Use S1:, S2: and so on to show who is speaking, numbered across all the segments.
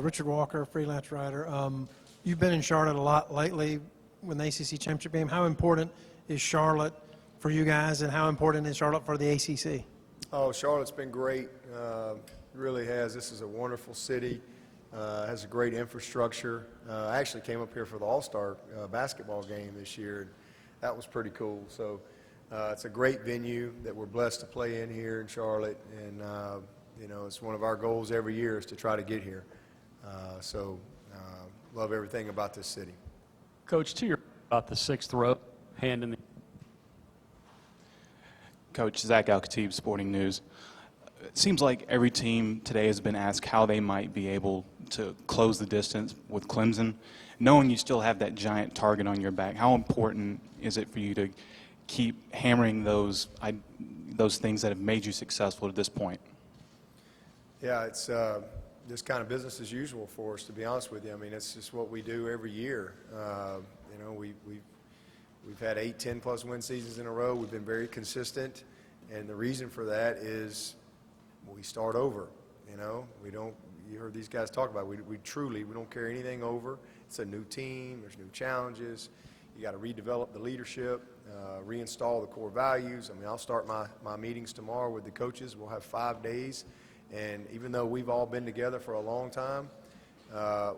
S1: Richard Walker, freelance writer. You've been in Charlotte a lot lately with the ACC Championship game. How important is Charlotte for you guys, and how important is Charlotte for the ACC?
S2: Oh, Charlotte's been great. Really has. This is a wonderful city. Has a great infrastructure. I actually came up here for the All-Star basketball game this year, and that was pretty cool. So it's a great venue that we're blessed to play in here in Charlotte, and it's one of our goals every year is to try to get here. Love everything about this city.
S3: Coach, to your about the sixth row, hand in the.
S4: Coach, Zach Al-Khatib, Sporting News. It seems like every team today has been asked how they might be able to close the distance with Clemson, knowing you still have that giant target on your back. How important is it for you to keep hammering those things that have made you successful to this point?
S2: Yeah, it's just kind of business as usual for us, to be honest with you. I mean, it's just what we do every year. We've had 8, 10-plus win seasons in a row. We've been very consistent, and the reason for that is we start over. We don't. You heard these guys talk about it. We don't carry anything over. It's a new team. There's new challenges. You got to redevelop the leadership, reinstall the core values. I mean, I'll start my meetings tomorrow with the coaches. We'll have 5 days, and even though we've all been together for a long time,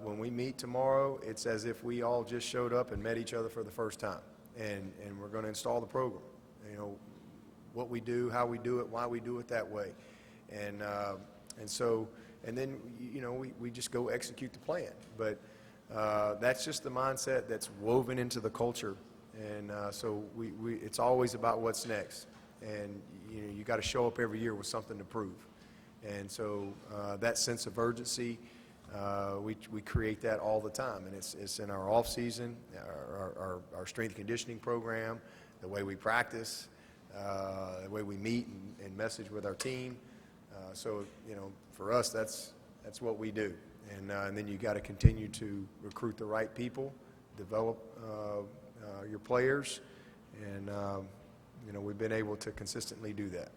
S2: when we meet tomorrow, it's as if we all just showed up and met each other for the first time. And we're going to install the program, what we do, how we do it, why we do it that way. And then we just go execute the plan. But that's just the mindset that's woven into the culture. And so it's always about what's next. And you got to show up every year with something to prove. And so that sense of urgency, we create that all the time, and it's in our off season, our strength conditioning program, the way we practice, the way we meet and message with our team. So for us, that's what we do, and then you got to continue to recruit the right people, develop your players, and we've been able to consistently do that.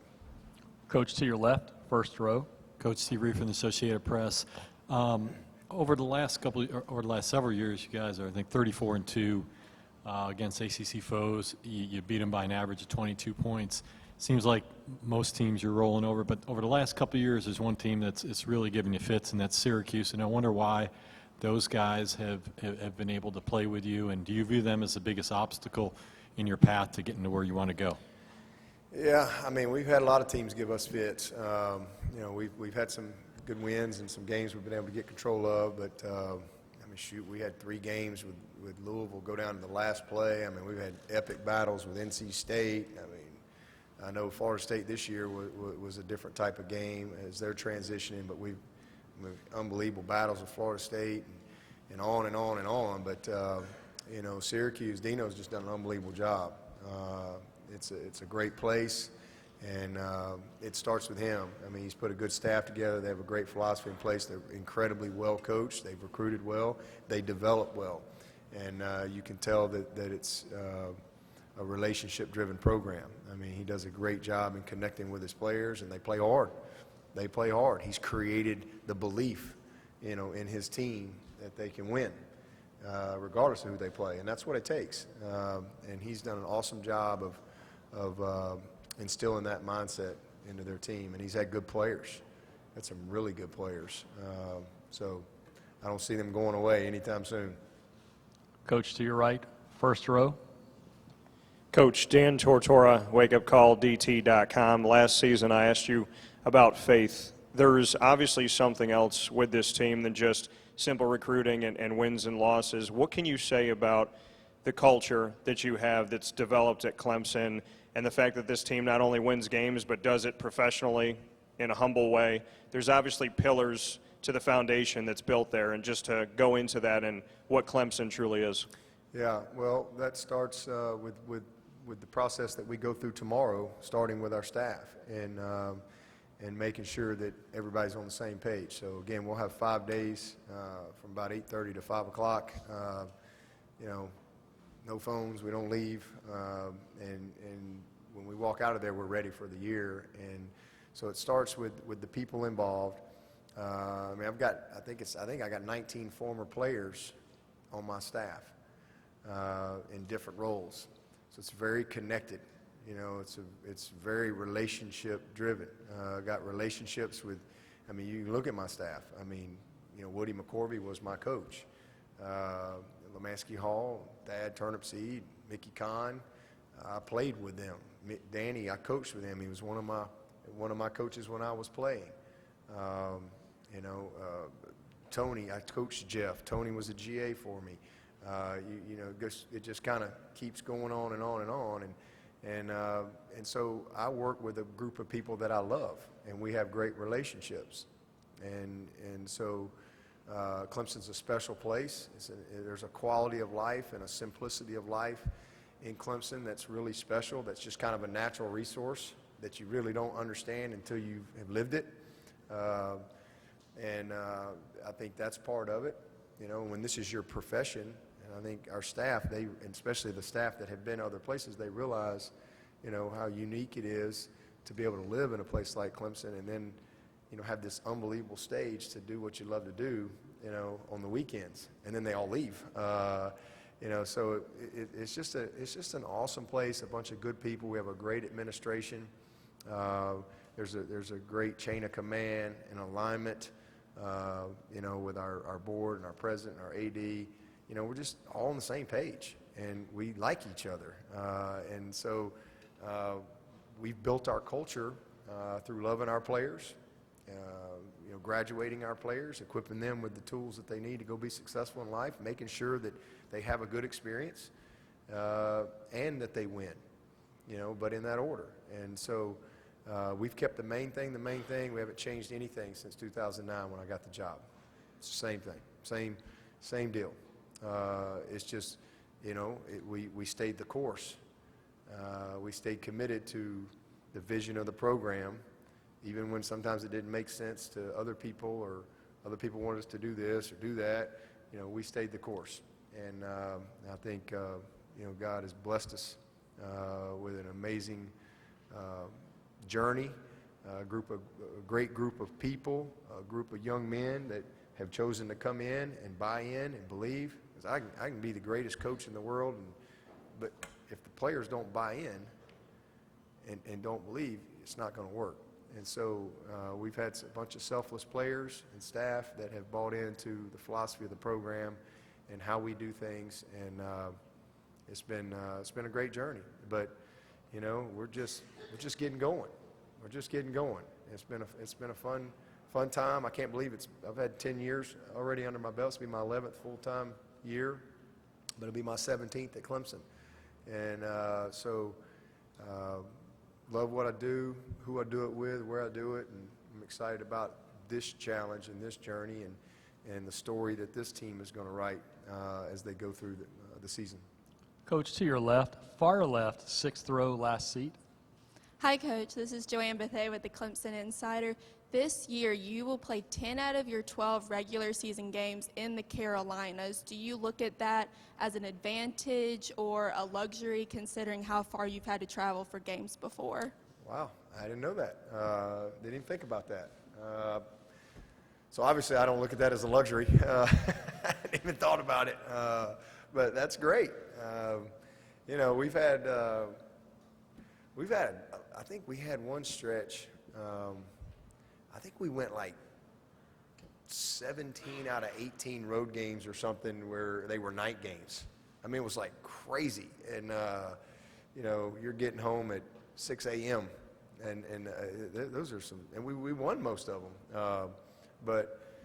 S3: Coach, to your left, first row.
S5: Coach Steve Reed from the Associated Press. Over the last several years, you guys are, I think, 34-2 against ACC foes. You beat them by an average of 22 points. Seems like most teams you're rolling over, but over the last couple of years, there's one team it's really giving you fits, and that's Syracuse. And I wonder why those guys have been able to play with you, and do you view them as the biggest obstacle in your path to getting to where you want to go?
S2: Yeah, I mean, we've had a lot of teams give us fits. We've had some good wins and some games we've been able to get control of, but shoot, we had 3 games with Louisville go down to the last play. I mean, we've had epic battles with NC State. I mean, I know Florida State this year was a different type of game as they're transitioning, but we've unbelievable battles with Florida State and on and on and on. But Syracuse, Dino's just done an unbelievable job. It's a great place, and it starts with him. I mean, he's put a good staff together. They have a great philosophy in place. They're incredibly well coached. They've recruited well. They develop well, and you can tell that it's a relationship-driven program. I mean, he does a great job in connecting with his players, and they play hard. They play hard. He's created the belief, in his team that they can win, regardless of who they play, and that's what it takes. And he's done an awesome job of instilling that mindset into their team, and he's had good players. Had some really good players. So I don't see them going away anytime soon.
S3: Coach, to your right, first row.
S6: Coach, Dan Tortora, wakeupcalldt.com. Last season I asked you about faith. There's obviously something else with this team than just simple recruiting and wins and losses. What can you say about the culture that you have that's developed at Clemson and the fact that this team not only wins games but does it professionally in a humble way? There's obviously pillars to the foundation that's built there, and just to go into that and what Clemson truly is.
S2: Yeah, well, that starts with the process that we go through tomorrow, starting with our staff and making sure that everybody's on the same page. So again, we'll have 5 days from about 8:30 to 5 o'clock. No phones, we don't leave, and when we walk out of there, we're ready for the year. And so it starts with the people involved. I mean, I think I got 19 former players on my staff in different roles. So it's very connected. You know, it's very relationship driven. Got relationships with, I mean, you can look at my staff. I mean, you know, Woody McCorvey was my coach. Lemansky Hall, Thad Turnipseed, Mickey Kahn, I played with them. Danny, I coached with him. He was one of my coaches when I was playing. You know, Tony, I coached Jeff. Tony was a GA for me. You know, it just kind of keeps going on and on and on. And so I work with a group of people that I love, and we have great relationships. And so Clemson's a special place. There's a quality of life and a simplicity of life in Clemson that's really special. That's just kind of a natural resource that you really don't understand until you have lived it. And I think that's part of it. You know, when this is your profession, and I think our staff, and especially the staff that have been other places, they realize, you know, how unique it is to be able to live in a place like Clemson and then, you know, have this unbelievable stage to do what you love to do, you know, on the weekends, and then they all leave. You know, so it's just an awesome place, a bunch of good people. We have a great administration. There's a great chain of command and alignment, you know, with our board and our president and our AD. You know, we're just all on the same page, and we like each other. And so we've built our culture through loving our players, you know, graduating our players, equipping them with the tools that they need to go be successful in life, making sure that they have a good experience and that they win, you know, but in that order. And so we've kept the main thing. We haven't changed anything since 2009 when I got the job. It's the same thing, same deal. It's just, you know, we stayed the course. We stayed committed to the vision of the program, even when sometimes it didn't make sense to other people, or other people wanted us to do this or do that. You know, we stayed the course. And I think, you know, God has blessed us with an amazing journey, a great group of people, a group of young men that have chosen to come in and buy in and believe. 'Cause I can be the greatest coach in the world, but if the players don't buy in and don't believe, it's not going to work. And so we've had a bunch of selfless players and staff that have bought into the philosophy of the program and how we do things, and it's been a great journey. But you know, we're just getting going. We're just getting going. It's been a fun time. I can't believe I've had 10 years already under my belt. It'll be my 11th full-time year, but it'll be my 17th at Clemson. And so love what I do, who I do it with, where I do it, and I'm excited about this challenge and this journey and the story that this team is going to write as they go through the season.
S3: Coach, to your left, far left, sixth row, last seat.
S7: Hi, Coach. This is Joanne Bethea with the Clemson Insider. This year, you will play 10 out of your 12 regular season games in the Carolinas. Do you look at that as an advantage or a luxury, considering how far you've had to travel for games before?
S2: Wow, I didn't know that. Didn't even think about that. So obviously, I don't look at that as a luxury. I hadn't even thought about it. But that's great. You know, we've had. I think we had one stretch. I think we went like 17 out of 18 road games or something where they were night games. I mean, it was like crazy. And, you know, you're getting home at 6 a.m. And those are some, and we won most of them. But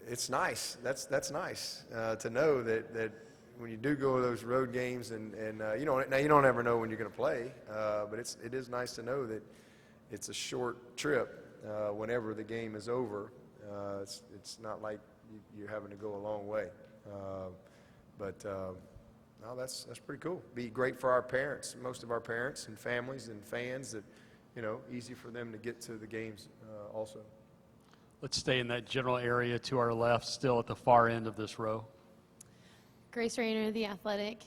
S2: it's nice. That's nice to know that when you do go to those road games and you don't ever know when you're going to play, but it is nice to know that it's a short trip. Whenever the game is over, it's not like you're having to go a long way. But no, that's pretty cool. Be great for our parents, most of our parents and families and fans. That, you know, easy for them to get to the games also.
S3: Let's stay in that general area to our left, still at the far end of this row.
S8: Grace Rayner, The Athletic.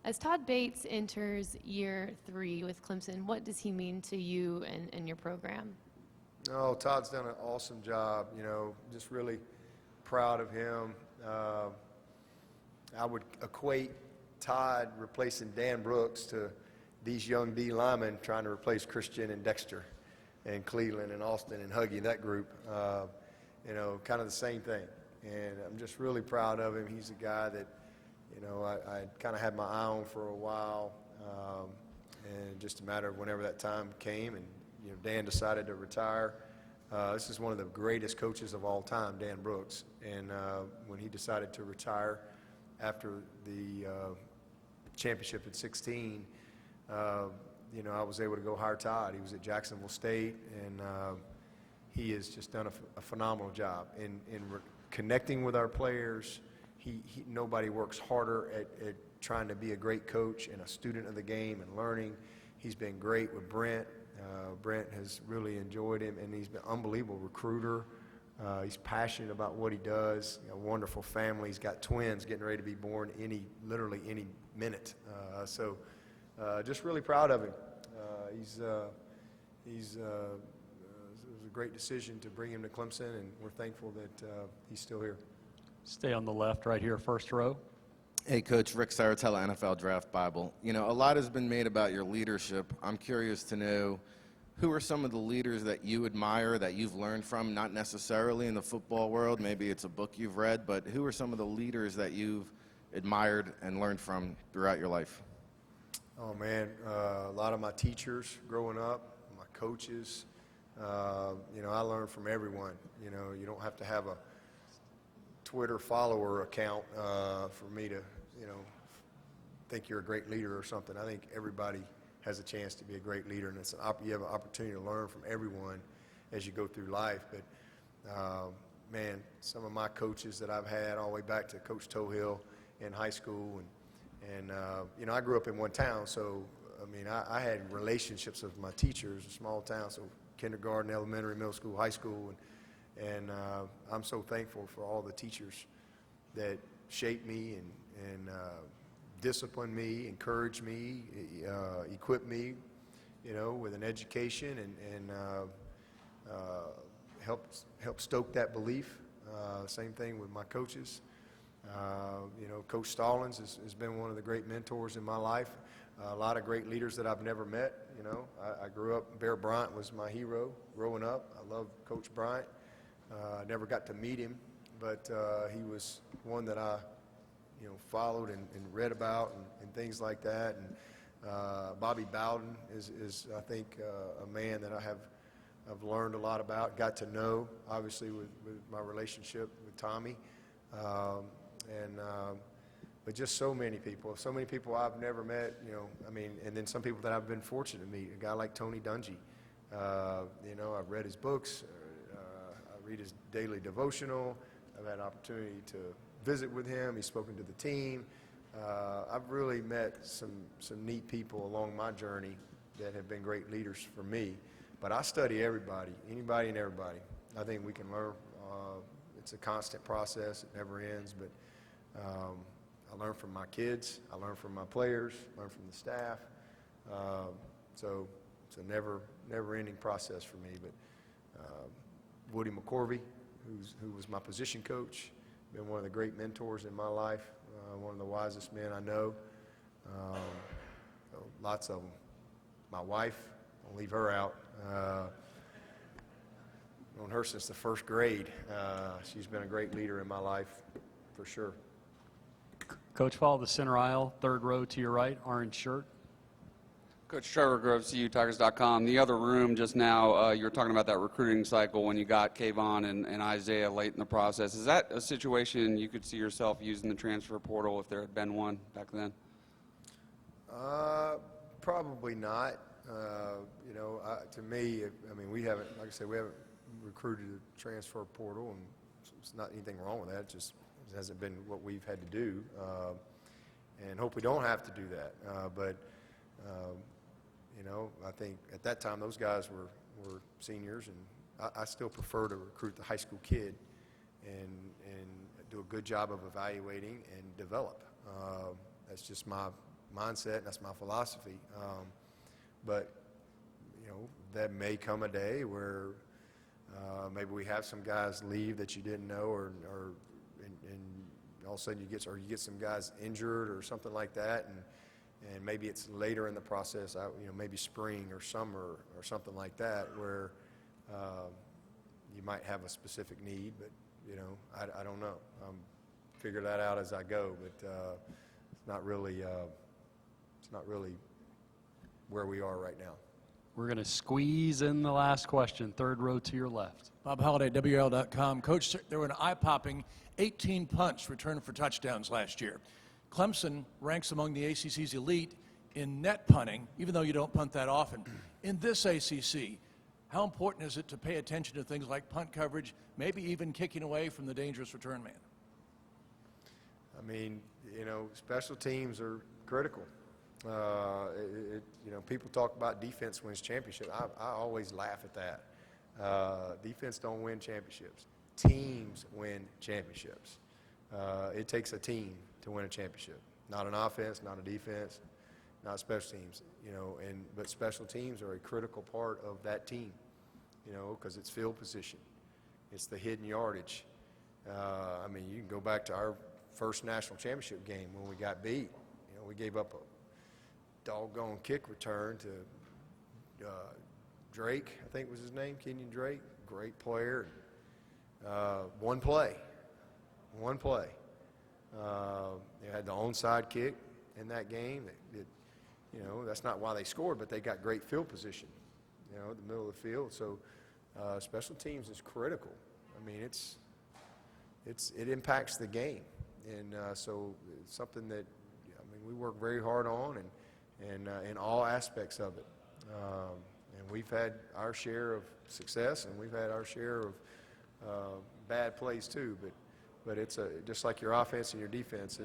S8: As Todd Bates enters year 3 with Clemson, what does he mean to you and your program?
S2: Oh, Todd's done an awesome job, just really proud of him. I would equate Todd replacing Dan Brooks to these young D linemen trying to replace Christian and Dexter and Cleveland and Austin and Huggy, that group. Kind of the same thing. And I'm just really proud of him. He's a guy that, I kind of had my eye on for a while. And just a matter of whenever that time came and, Dan decided to retire. This is one of the greatest coaches of all time, Dan Brooks. And when he decided to retire after the championship at 16, I was able to go hire Todd. He was at Jacksonville State, and he has just done a phenomenal job in connecting with our players. Nobody works harder at trying to be a great coach and a student of the game and learning. He's been great with Brent. Brent has really enjoyed him, and he's been an unbelievable recruiter. He's passionate about what he does. A wonderful family. He's got twins getting ready to be born literally any minute. So just really proud of him. It was a great decision to bring him to Clemson, and we're thankful that he's still here.
S3: Stay on the left right here, first row.
S9: Hey, Coach. Rick Saratella, NFL Draft Bible. A lot has been made about your leadership. I'm curious to know, who are some of the leaders that you admire, that you've learned from, not necessarily in the football world, maybe it's a book you've read, but who are some of the leaders that you've admired and learned from throughout your life?
S2: Oh, man, a lot of my teachers growing up, my coaches. I learned from everyone. You don't have to have a Twitter follower account for me to, think you're a great leader or something. I think everybody has a chance to be a great leader, and you have an opportunity to learn from everyone as you go through life. But, man, some of my coaches that I've had all the way back to Coach Tohill in high school, and I grew up in one town, so, I had relationships with my teachers, a small town, so kindergarten, elementary, middle school, high school, and I'm so thankful for all the teachers that shaped me and disciplined me, encouraged me, equipped me, with an education and helped stoke that belief. Same thing with my coaches. Coach Stallings has been one of the great mentors in my life. A lot of great leaders that I've never met. I grew up, Bear Bryant was my hero growing up. I love Coach Bryant. I never got to meet him, but he was one that I, followed and read about and things like that. And Bobby Bowden is I think, a man that I've learned a lot about, got to know, obviously, with my relationship with Tommy. But just so many people I've never met, and then some people that I've been fortunate to meet, a guy like Tony Dungy. I've read his books, I read his daily devotional, I've had an opportunity to visit with him, he's spoken to the team. I've really met some neat people along my journey that have been great leaders for me, but I study anybody and everybody. I think we can learn. It's a constant process, it never ends, but I learn from my kids, I learn from my players, learn from the staff. So it's a never-ending process for me. But Woody McCorvey, who was my position coach, been one of the great mentors in my life, one of the wisest men I know. So lots of them. My wife, I'll leave her out. Known her since the first grade. She's been a great leader in my life, for sure.
S3: Coach, follow the center aisle, third row to your right, orange shirt.
S10: Coach Trevor Groves, CUTigers.com. The other room just now, you were talking about that recruiting cycle when you got Kayvon and Isaiah late in the process. Is that a situation you could see yourself using the transfer portal if there had been one back then?
S2: Probably not. To me, we haven't, like I said, we haven't recruited a transfer portal, and it's not anything wrong with that. It just hasn't been what we've had to do, and hope we don't have to do that. But I think at that time those guys were seniors, and I still prefer to recruit the high school kid and do a good job of evaluating and develop. That's just my mindset, and that's my philosophy. But that may come a day where Maybe we have some guys leave that you didn't know, and all of a sudden you get some guys injured or something like that, and maybe it's later in the process, maybe spring or summer or something like that, where you might have a specific need, but I don't know. Figure that out as I go, but it's not really where we are right now.
S3: We're going to squeeze in the last question, third row to your left.
S11: Bob Holliday, WL.com. Coach, there were an eye-popping 18 punts returned for touchdowns last year. Clemson ranks among the ACC's elite in net punting, even though you don't punt that often. In this ACC, how important is it to pay attention to things like punt coverage, maybe even kicking away from the dangerous return man?
S2: I mean, special teams are critical. People talk about defense wins championship. I always laugh at that. Defense don't win championships. Teams win championships. It takes a team to win a championship. Not an offense, not a defense, not special teams. But special teams are a critical part of that team. Because it's field position, it's the hidden yardage. I mean, you can go back to our first national championship game when we got beat. We gave up a doggone kick return to Drake, I think was his name, Kenyon Drake, great player. One play. They had the onside kick in that game. That's not why they scored, but they got great field position, in the middle of the field. So special teams is critical. I mean, it impacts the game, and so it's something that we work very hard on, and in all aspects of it. And we've had our share of success, and we've had our share of bad plays too. But it's just like your offense and your defense.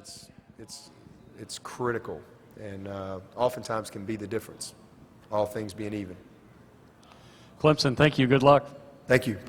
S2: It's critical, and oftentimes can be the difference. All things being even.
S3: Clemson, thank you. Good luck.
S2: Thank you. Appreciate it.